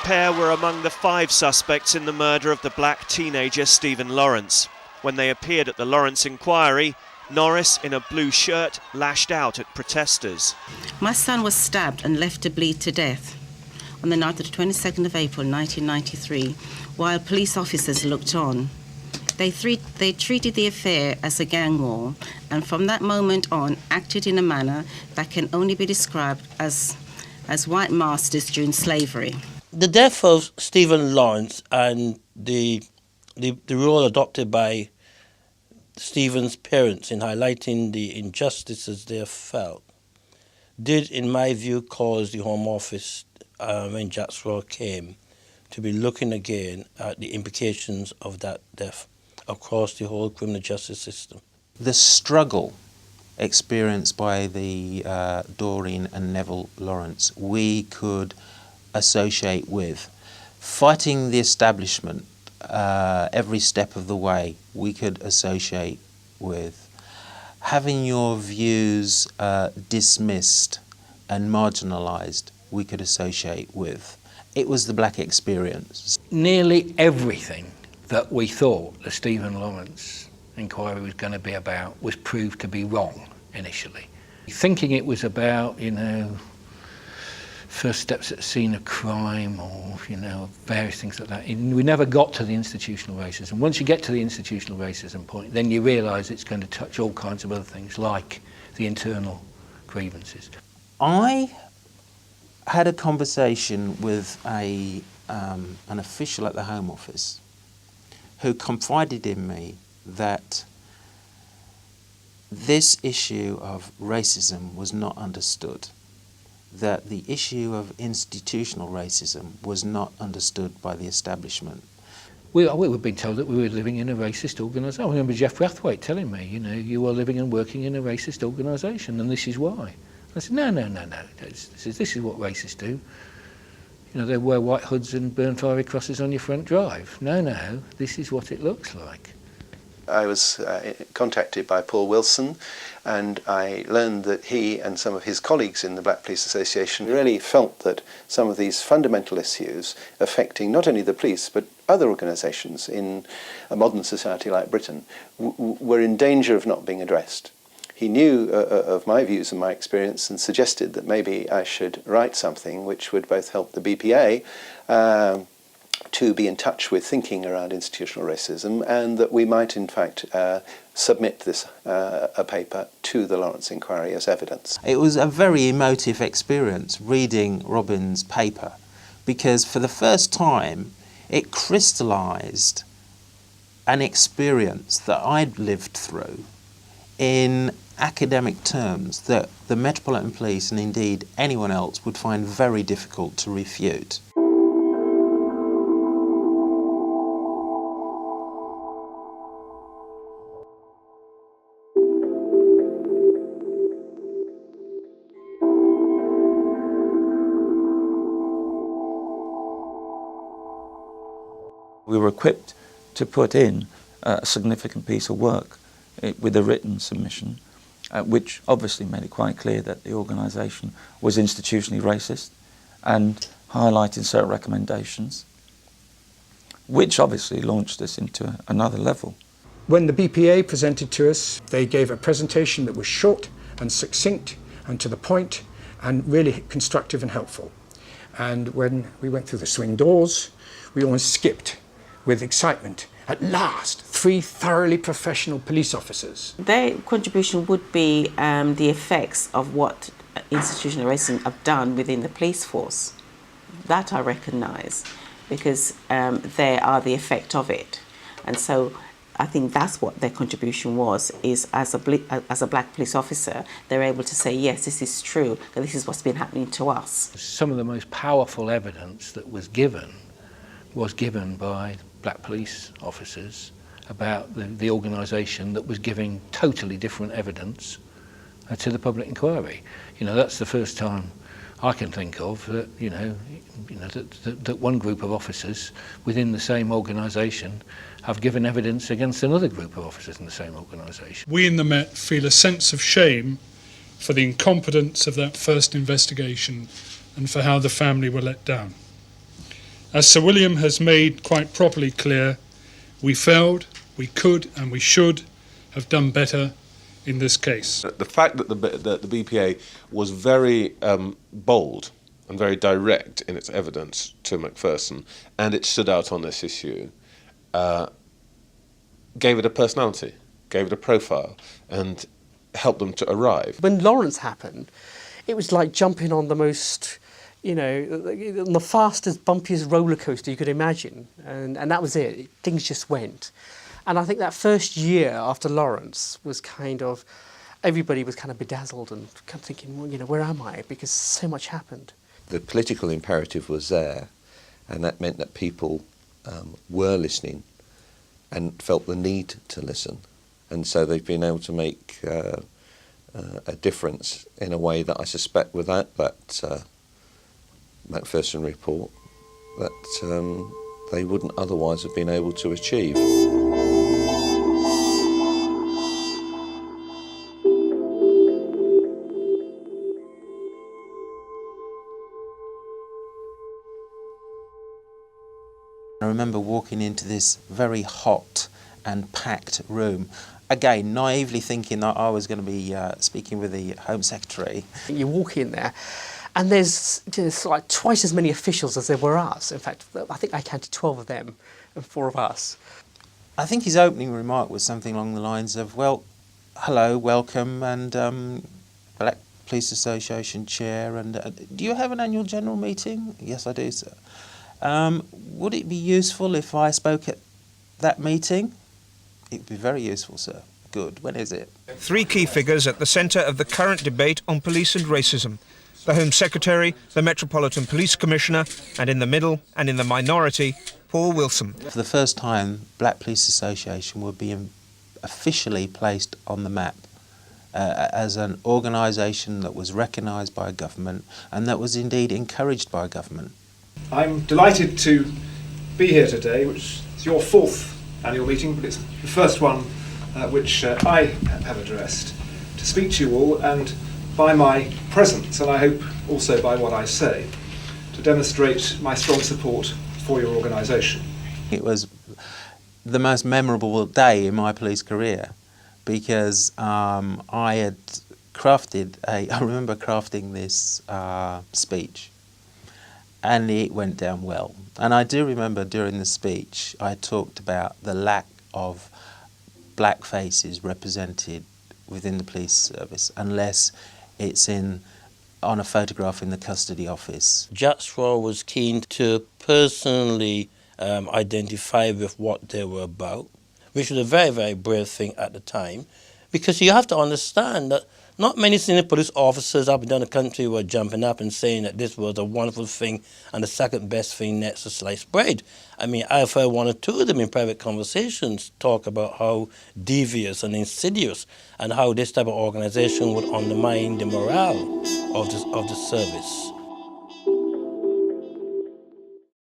pair were among the 5 suspects in the murder of the black teenager Stephen Lawrence. When they appeared at the Lawrence inquiry, Norris, in a blue shirt, lashed out at protesters. My son was stabbed and left to bleed to death on the night of the 22nd of April 1993, while police officers looked on. They treated the affair as a gang war, and from that moment on acted in a manner that can only be described as white masters during slavery. The death of Stephen Lawrence and the role adopted by Stephen's parents in highlighting the injustices they have felt did, in my view, cause the Home Office, when Jack's Law came, to be looking again at the implications of that death across the whole criminal justice system. The struggle experienced by the Doreen and Neville Lawrence, we could associate with. Fighting the establishment every step of the way, we could associate with. Having your views dismissed and marginalised, we could associate with. It was the black experience. Nearly everything that we thought the Stephen Lawrence inquiry was going to be about was proved to be wrong initially. Thinking it was about, first steps at the scene of crime or, various things like that. We never got to the institutional racism. Once you get to the institutional racism point, then you realise it's going to touch all kinds of other things, like the internal grievances. I had a conversation with an official at the Home Office who confided in me that this issue of racism was not understood, that the issue of institutional racism was not understood by the establishment. We were being told that we were living in a racist organisation. I remember Jeff Brathwaite telling me, you are living and working in a racist organisation, and this is why. I said, no. This is what racists do. They wear white hoods and burn fiery crosses on your front drive. No, this is what it looks like. I was contacted by Paul Wilson, and I learned that he and some of his colleagues in the Black Police Association really felt that some of these fundamental issues affecting not only the police but other organisations in a modern society like Britain were in danger of not being addressed. He knew of my views and my experience and suggested that maybe I should write something which would both help the BPA to be in touch with thinking around institutional racism, and that we might in fact submit this a paper to the Lawrence inquiry as evidence. It was a very emotive experience reading Robin's paper, because for the first time it crystallised an experience that I'd lived through in academic terms that the Metropolitan Police, and indeed anyone else, would find very difficult to refute. We were equipped to put in a significant piece of work with a written submission, which obviously made it quite clear that the organisation was institutionally racist and highlighting certain recommendations, which obviously launched us into another level. When the BPA presented to us, they gave a presentation that was short and succinct and to the point and really constructive and helpful. And when we went through the swing doors, we almost skipped with excitement. At last, 3 thoroughly professional police officers. Their contribution would be the effects of what institutional racism have done within the police force. That I recognise, because they are the effect of it. And so I think that's what their contribution was, is as a black police officer, they're able to say, yes, this is true, that this is what's been happening to us. Some of the most powerful evidence that was given by black police officers about the organisation that was giving totally different evidence to the public inquiry. That's the first time I can think of that, that one group of officers within the same organisation have given evidence against another group of officers in the same organisation. We in the Met feel a sense of shame for the incompetence of that first investigation and for how the family were let down. As Sir William has made quite properly clear, we failed, we could and we should have done better in this case. The fact that the BPA was very bold and very direct in its evidence to Macpherson, and it stood out on this issue, gave it a personality, gave it a profile, and helped them to arrive. When Lawrence happened, it was like jumping on the most, the fastest, bumpiest roller coaster you could imagine, and that was it. Things just went. And I think that first year after Lawrence was everybody was kind of bedazzled and kind of thinking, well, where am I? Because so much happened. The political imperative was there, and that meant that people were listening and felt the need to listen. And so they've been able to make a difference in a way that I suspect without that Macpherson report that they wouldn't otherwise have been able to achieve. I remember walking into this very hot and packed room, again naively thinking that I was going to be speaking with the Home Secretary. You walk in there and there's like twice as many officials as there were us. In fact, I think I counted 12 of them and 4 of us. I think his opening remark was something along the lines of, well, hello, welcome, and Black Police Association Chair, and do you have an annual general meeting? Yes, I do, sir. Would it be useful if I spoke at that meeting? It would be very useful, sir. Good. When is it? 3 key figures at the centre of the current debate on police and racism. The Home Secretary, the Metropolitan Police Commissioner, and in the middle, and in the minority, Paul Wilson. For the first time, Black Police Association would be officially placed on the map as an organisation that was recognised by government and that was indeed encouraged by government. I'm delighted to be here today, which is your 4th annual meeting, but it's the first one which I have addressed, to speak to you all and by my presence, and I hope also by what I say, to demonstrate my strong support for your organisation. It was the most memorable day in my police career because I had I remember crafting this speech, and it went down well. And I do remember during the speech I talked about the lack of black faces represented within the police service unless it's on a photograph in the custody office. Jack Straw was keen to personally identify with what they were about, which was a very, very brave thing at the time, because you have to understand that not many senior police officers up and down the country were jumping up and saying that this was a wonderful thing and the second best thing next to sliced bread. I mean, I've heard 1 or 2 of them in private conversations talk about how devious and insidious and how this type of organisation would undermine the morale of the service.